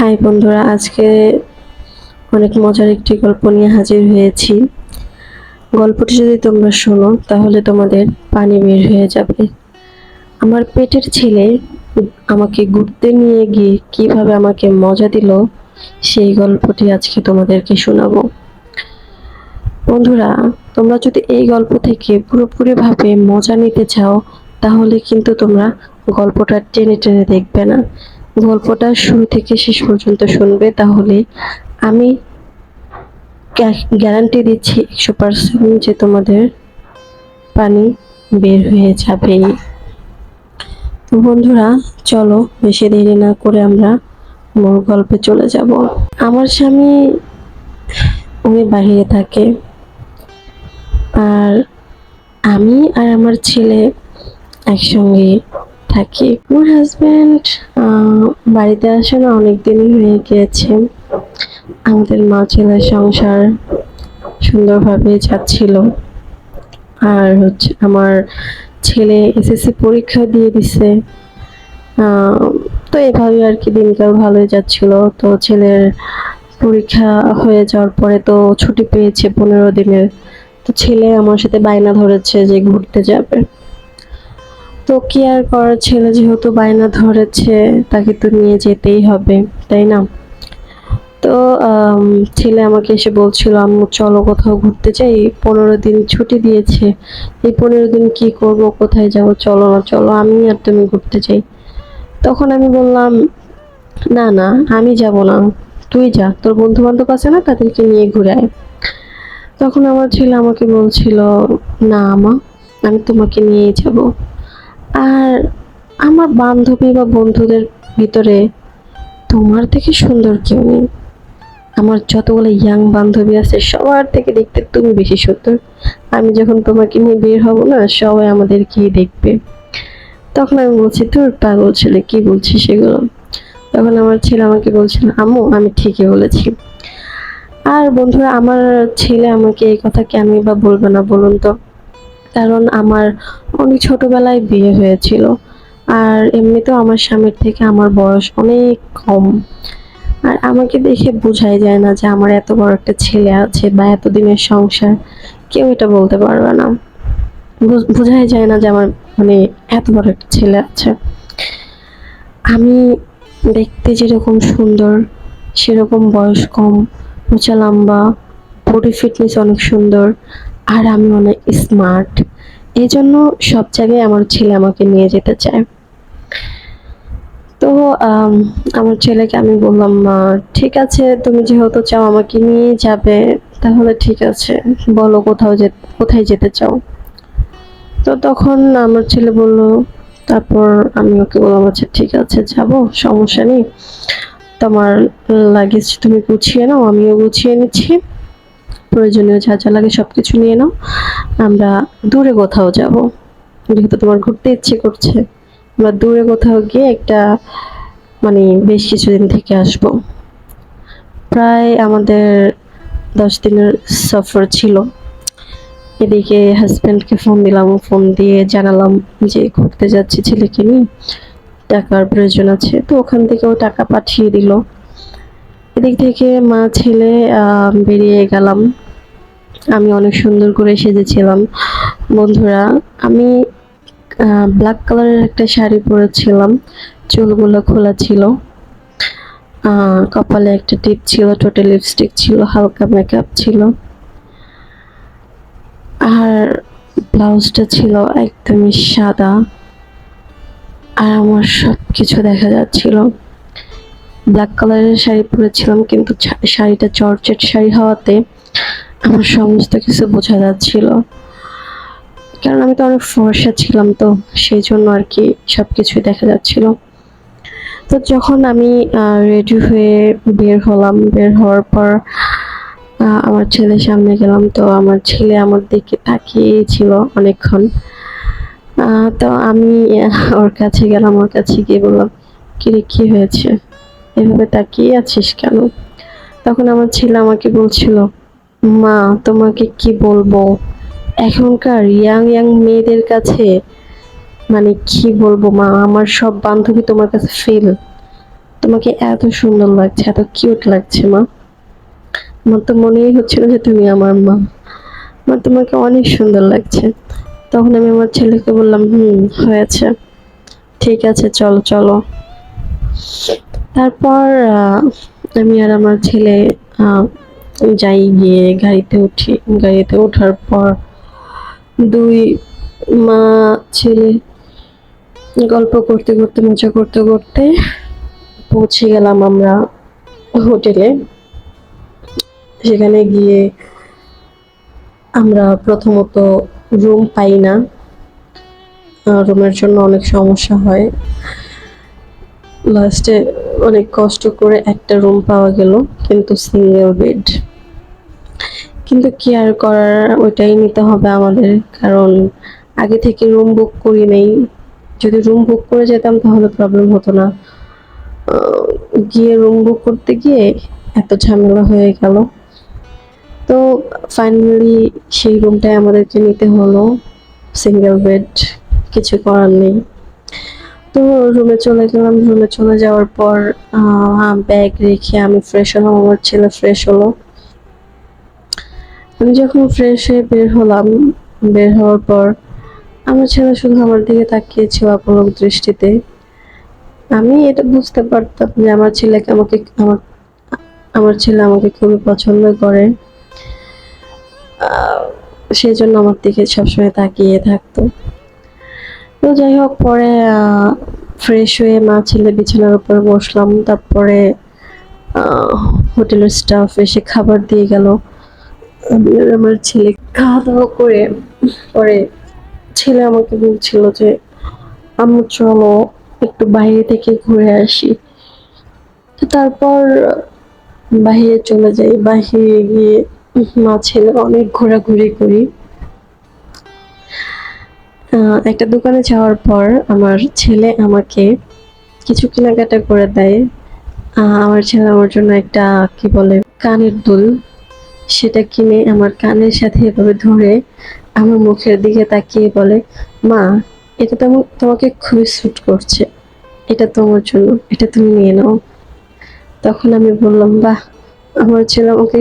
High বন্ধুরা, আজকে অনেক মজার একটি গল্প নিয়ে হাজির হয়েছি। গল্পটি যদি তোমরা শোনো তাহলে তোমাদের পানি বের হয়ে যাবে। আমার পেটের ছেলে আমাকে ঘুরতে নিয়ে গিয়ে কিভাবে আমাকে মজা দিল সেই গল্পটি আজকে তোমাদেরকে শোনাবো। বন্ধুরা, তোমরা যদি এই গল্প থেকে পুরোপুরিভাবে মজা নিতে চাও তাহলে কিন্তু তোমরা গল্পটা টেনে টেনে দেখবে না, গল্পটা শুরু থেকে শেষ পর্যন্ত শুনবে। তাহলে আমি গ্যারান্টি দিচ্ছি 100% যে তোমাদের পানি বের হয়ে যাবে। তো বন্ধুরা, চলো বেশি দেরি না করে আমরা মূল গল্পে চলে যাব। আমার স্বামী উনি বাইরে থাকে, আর আমি আর আমার ছেলে একসঙ্গে থাকি। আমার হাজবেন্ড বাড়িতে আসে না, অনেকদিনই হয়ে গিয়েছে। আমাদের মা ছেলের সংসার সুন্দরভাবে যাচ্ছিল। আর আমার ছেলে এসএসসি পরীক্ষা দিয়ে দিছে। তো এভাবে আর কি দিনকাল ভালোই যাচ্ছিল। তো ছেলের পরীক্ষা হয়ে যাওয়ার পরে তো ছুটি পেয়েছে 15 দিনের। তো ছেলে আমার সাথে বায়না ধরেছে যে ঘুরতে যাবে। তো কি আর করার, ছেলে যেহেতু বায়না ধরেছে তাকে তো নিয়ে যেতেই হবে, তাই না? তো ছেলে আমাকে এসে বলছিল, আম্মু চলো কোথাও ঘুরতে যাই, 15 দিন ছুটি দিয়েছে, এই 15 দিন কি করব, কোথায় যাব, চলো না, চলো আমি আর তুমি ঘুরতে যাই। তখন আমি বললাম, না না, আমি যাব না, তুই যা, তোর বন্ধু বান্ধব আছে না, তাদেরকে নিয়ে ঘুরে আয়। তখন আমার ছেলে আমাকে বলছিল, না আমা, আমি তোমাকে নিয়েই যাব। আর আমার বান্ধবী বা বন্ধুদের ভিতরে তোমার থেকে সুন্দর কেউ নেই। আমার যতগুলো ইয়াং বান্ধবী আছে সবার থেকে দেখতে তুমি বেশি সুন্দর। আমি যখন তোমাকে নিয়ে বের হব না, সবাই আমাদেরকেই দেখবে। তখন আমি বলছি, তোর পাগল ছেলে, কি বলছিস সেগুলো? তখন আমার ছেলে আমাকে বলছিল, আম্মু আমি ঠিকই বলেছি। আর বন্ধুরা, আমার ছেলে আমাকে এই কথা কেনই বা বলবে না বলুন তো? কারণ আমার অনেক ছোটবেলায় বিয়ে হয়েছিল। আর এমনিতেও আমার স্বামীর থেকে আমার বয়স অনেক কম। আর আমাকে দেখে বোঝাই যায় না যে আমার এত বড় একটা ছেলে আছে বা এতদিনের সংসার। কেউ এটা বলতে পারবে না। বোঝাই যায় না যে আমার মানে এত বড় একটা ছেলে আছে। আমি দেখতে যেরকম সুন্দর, সেরকম বয়স কম, উঁচা লম্বা, বডি ফিটনেস অনেক সুন্দর, আর আমি অনেক স্মার্ট। এই জন্য সব জায়গায় আমার ছেলে আমাকে নিয়ে যেতে চায়। তো আমার ছেলেকে আমি বললাম, ঠিক আছে, তুমি যেহেতু চাও আমাকে নিয়ে যাবে, তাহলে ঠিক আছে, বলো কোথায় যেতে চাও। তো তখন আমার ছেলে বলল, তারপর আমি ওকে বললাম, আচ্ছা ঠিক আছে, যাব, সমস্যা নেই, তোমার লাগেজ তুমি গুছিয়ে নাও, আমিও গুছিয়ে নিচ্ছি, প্রয়োজনীয় যা যা লাগে সবকিছু নিয়ে নাও, আমরা দূরে কোথাও যাব। যেহেতু তোমার ঘুরতে ইচ্ছে করছে, আমরা দূরে কোথাও গিয়ে একটা মানে বেশ কিছুদিন থেকে আসব। প্রায় আমাদের 10 দিনের সফর ছিল। এদিকে হাজব্যান্ডকে ফোন দিলাম, ফোন দিয়ে জানালাম যে ঘুরতে যাচ্ছি ছেলেকে নিয়ে, টাকার প্রয়োজন আছে। তো ওখান থেকেও টাকা পাঠিয়ে দিল। এদিক থেকে মা ছেলে বেরিয়ে গেলাম। আমি অনেক সুন্দর করে সেজেছিলাম বন্ধুরা। আমি ব্ল্যাক কালারের একটা শাড়ি পরেছিলাম, চুলগুলো খোলা ছিল, কপালে একটা টিপ ছিল, ঠোঁটে লিপস্টিক ছিল, হালকা মেকআপ ছিল, আর ব্লাউজটা ছিল একদমই সাদা। আর আমার সবকিছু দেখা যাচ্ছিল। ব্ল্যাক কালারের শাড়ি পরেছিলাম, কিন্তু শাড়িটা জর্জেট শাড়ি হওয়াতে আমার সমস্ত কিছু বোঝা যাচ্ছিল। কারণ আমি তো অনেক ফর্সা ছিলাম, তো সেই জন্য আর কি সবকিছু দেখা যাচ্ছিল। তো যখন আমি রেডি হয়ে বের হলাম, বের হওয়ার পর আমার ছেলের সামনে গেলাম। তো আমার ছেলে আমার দিকে তাকিয়েছিল অনেকক্ষণ। তো আমি ওর কাছে গেলাম, ওর কাছে গিয়ে বললাম, কিরে কি হয়েছে, এভাবে তাকিয়ে আছিস কেন? তখন আমার ছেলে আমাকে বলছিল, মা তোমাকে কি বলবো, এখনকার ইয়াং ইয়াং মেয়েদের কাছে মানে কি বলবো মা, আমার সব বান্ধবী তোমার কাছে ফেল, তোমাকে এত সুন্দর লাগছে, এত কিউট লাগছে মা। আমার তো মনেই হচ্ছিল যে তুমি আমার মা। আমার তোমাকে অনেক সুন্দর লাগছে। তখন আমি আমার ছেলেকে বললাম, হয়েছে, ঠিক আছে, চলো চলো। তারপর আমি আর আমার ছেলে আহ, যাই, গিয়ে গাড়িতে উঠি। গাড়িতে ওঠার পর দুই মা ছেলে গল্প করতে করতে, মজা করতে করতে পৌঁছে গেলাম আমরা হোটেলে। সেখানে গিয়ে আমরা প্রথমত রুম পাই না, রুমের জন্য অনেক সমস্যা হয়। লাস্টে অনেক কষ্ট করে একটা রুম পাওয়া গেল, কিন্তু সিঙ্গেল বেড। কিন্তু কি আর করার, ওইটাই নিতে হবে আমাদের, কারণ আগে থেকে রুম বুক করি নেই। যদি রুম বুক করে যেতাম তাহলে প্রবলেম হতো না। আহ, গিয়ে রুম বুক করতে গিয়ে এত ঝামেলা হয়ে গেল। তো ফাইনালি সেই রুমটাই আমাদেরকে নিতে হলো, সিঙ্গেল বেড, কিছু করার নেই। তো রুমে চলে গেলাম। রুমে চলে যাওয়ার পর ব্যাগ রেখে আমি ফ্রেশ হলাম, আমার ছেলে ফ্রেশ হলো। আমি যখন ফ্রেশ হয়ে বের হলাম, বের হওয়ার পর আমার ছেলে শুধু আমার দিকে তাকিয়েছিল অপলক দৃষ্টিতে। আমি এটা বুঝতে পারতাম যে আমার ছেলে আমাকে খুবই পছন্দ করে। আহ, সেই জন্য আমার দিকে সবসময় তাকিয়ে থাকতো। তো যাই হোক, পরে ফ্রেশ হয়ে মা ছেলে বিছানার উপর বসলাম। তারপরে আহ, হোটেলের স্টাফ এসে খাবার দিয়ে গেল। আমি আর আমার ছেলে খাওয়া দাওয়া করে পরে ছেলে আমাকে বলছিল যে আম্মু চলো একটু বাইরে থেকে ঘুরে আসি। তো তারপর বাইরে চলে যাই। বাইরে গিয়ে মা ছেলে অনেক ঘোরাঘুরি করি। একটা দোকানে যাওয়ার পর আমার ছেলে আমাকে কিছু কেনাকাটা করে দেয়। আমার ছেলে আমার জন্য একটা, কি বলে, কানের দুল, সেটা কিনে আমার কানের সাথে এভাবে ধরে আমার মুখের দিকে তাকিয়ে বলে, মা, এটা তো তোমাকে খুবই স্যুট করছে, এটা তোমার জন্য, এটা তুমি নিয়ে নাও। তখন আমি বললাম, বাহ, আমার ছেলে আমাকে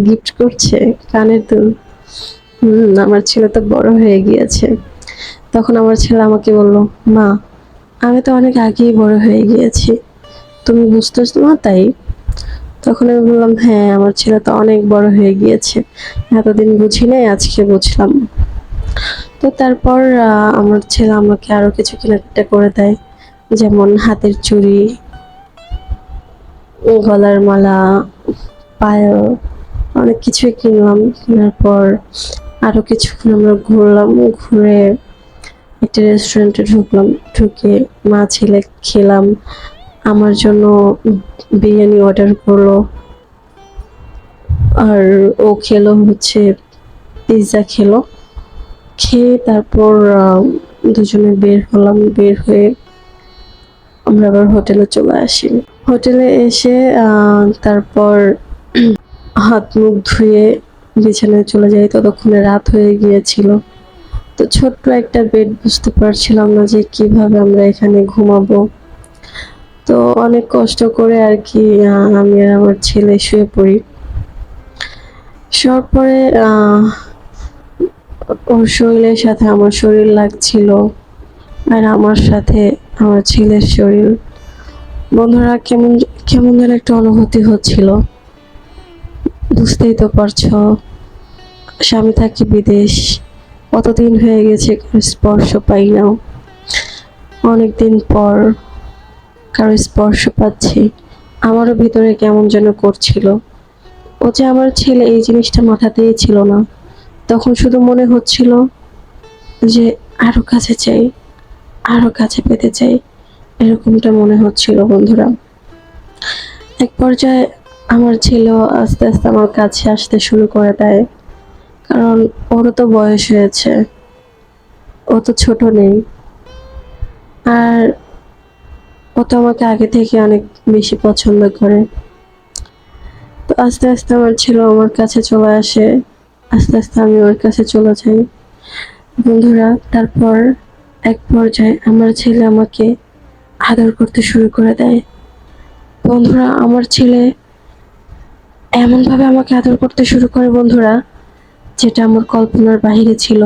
গিফট করছে কানের দুল। আমার ছেলে তো বড় হয়ে গিয়েছে। তখন আমার ছেলে আমাকে বলল, মা, আমি তো অনেক আগেই বড় হয়ে গিয়েছি, তুমি বুঝতেছো না তাই? তখন আমি বললাম, হ্যাঁ, আমার ছেলে তো অনেক বড় হয়ে গিয়েছে, এতদিন বুঝি নাই, আজকে বুঝলাম। তো তারপর আমার ছেলে আমাকে আরো কিছু কেনাকাটা করে দেয়, যেমন হাতের চুড়ি, গলার মালা, পায়েল, অনেক কিছুই কিনলাম। কেনার পর আরো কিছুক্ষণ আমরা ঘুরলাম। ঘুরে একটা রেস্টুরেন্টে ঢুকলাম। ঢুকে মা ছেলে খেলাম। আমার জন্য বিরিয়ানি অর্ডার করলো, আর ও খেলো হচ্ছে পিৎজা খেলো। খেয়ে তারপর দুজনে বের হলাম। বের হয়ে আমরা আবার হোটেলে চলে আসি। হোটেলে এসে তারপর হাত মুখ ধুয়ে বিছানায় চলে যাই। ততক্ষণে রাত হয়ে গিয়েছিল। তো ছোট্ট একটা বেড, বুঝতে পারছিলাম না যে কিভাবে আমরা এখানে ঘুমাবো। তো অনেক কষ্ট করে আর কি আমি আর আমার ছেলে শুয়ে পড়ি। শোয়ার পরে ওর শরীরের সাথে আমার শরীর লাগছিল, আর আমার সাথে আমার ছেলের শরীর। বন্ধুরা, কেমন কেমন যেন একটা অনুভূতি হচ্ছিল, বুঝতেই তো পারছো। স্বামী থাকে বিদেশ, কতদিন হয়ে গেছে কারো স্পর্শ পাই না। অনেকদিন পর কারো স্পর্শ পাচ্ছি, আমারও ভিতরে কেমন যেন করছিল। ও যে আমার ছেলে, এই জিনিসটা মাথাতেই ছিল না। তখন শুধু মনে হচ্ছিল যে আরো কাছে চাই, আরো কাছে পেতে চাই, এরকমটা মনে হচ্ছিল বন্ধুরা। এক পর্যায়ে আমার ছেলেও আস্তে আস্তে আমার কাছে আসতে শুরু করে দেয়, কারণ ওরও তো বয়স হয়েছে, ও তো ছোট নেই। আর ও তো আমাকে আগে থেকে অনেক বেশি পছন্দ করে। তো আস্তে আস্তে আমার ছেলে আমার কাছে চলে আসে, আস্তে আস্তে আমি ওর কাছে চলে যাই বন্ধুরা। তারপর এক পর্যায়ে আমার ছেলে আমাকে আদর করতে শুরু করে দেয়। বন্ধুরা, আমার ছেলে এমনভাবে আমাকে আদর করতে শুরু করে বন্ধুরা, যেটা আমার কল্পনার বাহিরে ছিল।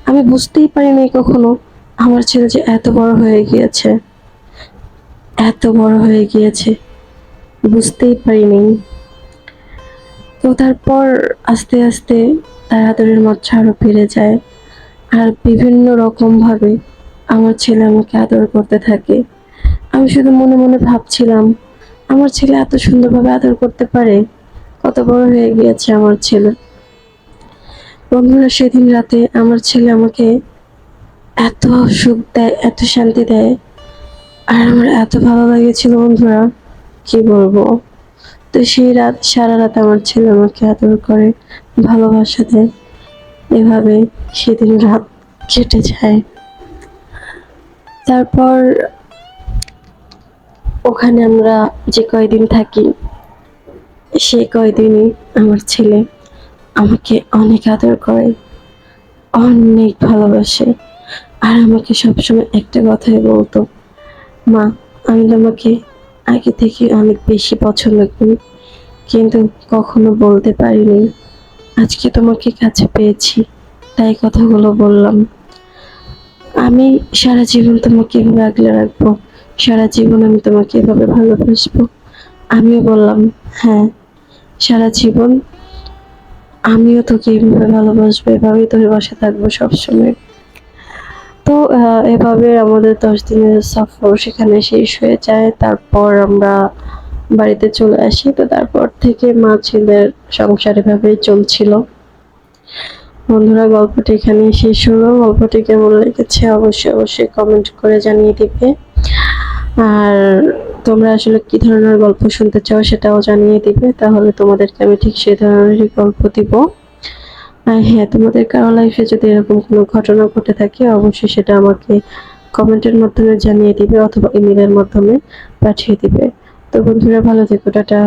আমি বুঝতেই পারিনি কখনো আমার ছেলে যে এত বড় হয়ে গিয়েছে, এত বড় হয়ে গিয়েছে, বুঝতেই পারিনি। তো তারপর আস্তে আস্তে তার আদরের মাত্রা আরো বেড়ে যায়, আর বিভিন্ন রকম ভাবে আমার ছেলে আমাকে আদর করতে থাকে। আমি শুধু মনে মনে ভাবছিলাম, আমার ছেলে এত সুন্দরভাবে আদর করতে পারে, কত বড় হয়ে গিয়েছে আমার ছেলে। বন্ধুরা, সেদিন রাতে আমার ছেলে আমাকে এত সুখ দেয়, এত শান্তি দেয়, আর আমার এত ভালো লেগেছিল বন্ধুরা, কি বলবো। তো সেই রাত, সারা রাত আমার ছেলে আমাকে আদর করে, ভালোবাসা দেয়। এভাবে সেদিন রাত কেটে যায়। তারপর ওখানে আমরা যে কয়দিন থাকি, সে কয়দিনই আমার ছেলে আমাকে অনেক আদর করে, অনেক ভালোবাসে। আর আমাকে সবসময় একটা কথাই বলতো, মা, আমি তোমাকে আগে থেকে অনেক বেশি পছন্দ করি, কিন্তু কখনো বলতে পারিনি। আজকে তোমাকে কাছে পেয়েছি, তাই কথাগুলো বললাম। আমি সারা জীবন তোমাকে এভাবে আগলে রাখবো, সারা জীবন আমি তোমাকে এভাবে ভালোবাসবো। আমিও বললাম, হ্যাঁ, সারা জীবন আমিও তোকে এভাবে ভালোবাসবো, এভাবেই তোর পাশে থাকবো সবসময়। তো এভাবে আমাদের 10 দিনের সফর সেখানে শেষ হয়ে যায়। তারপর আমরা বাড়িতে চলে আসি। তো তারপর থেকে মা ছেলের সংসার এভাবেই চলছিল। বন্ধুরা, গল্পটি এখানে শেষ হলো। গল্পটি কেমন লেগেছে অবশ্যই অবশ্যই কমেন্ট করে জানিয়ে দিবে। আর তোমরা আসলে কি ধরনের গল্প শুনতে চাও সেটাও জানিয়ে দিবে, তাহলে তোমাদেরকে আমি ঠিক সেই ধরনেরই গল্প দিব। আর হ্যাঁ, তোমাদের কারো লাইফে যদি এরকম কোনো ঘটনা ঘটে থাকে অবশ্যই সেটা আমাকে কমেন্টের মাধ্যমে জানিয়ে দিবে, অথবা ইমেলের মাধ্যমে পাঠিয়ে দিবে। তো বন্ধুরা, ভালো থেকো, টাটা।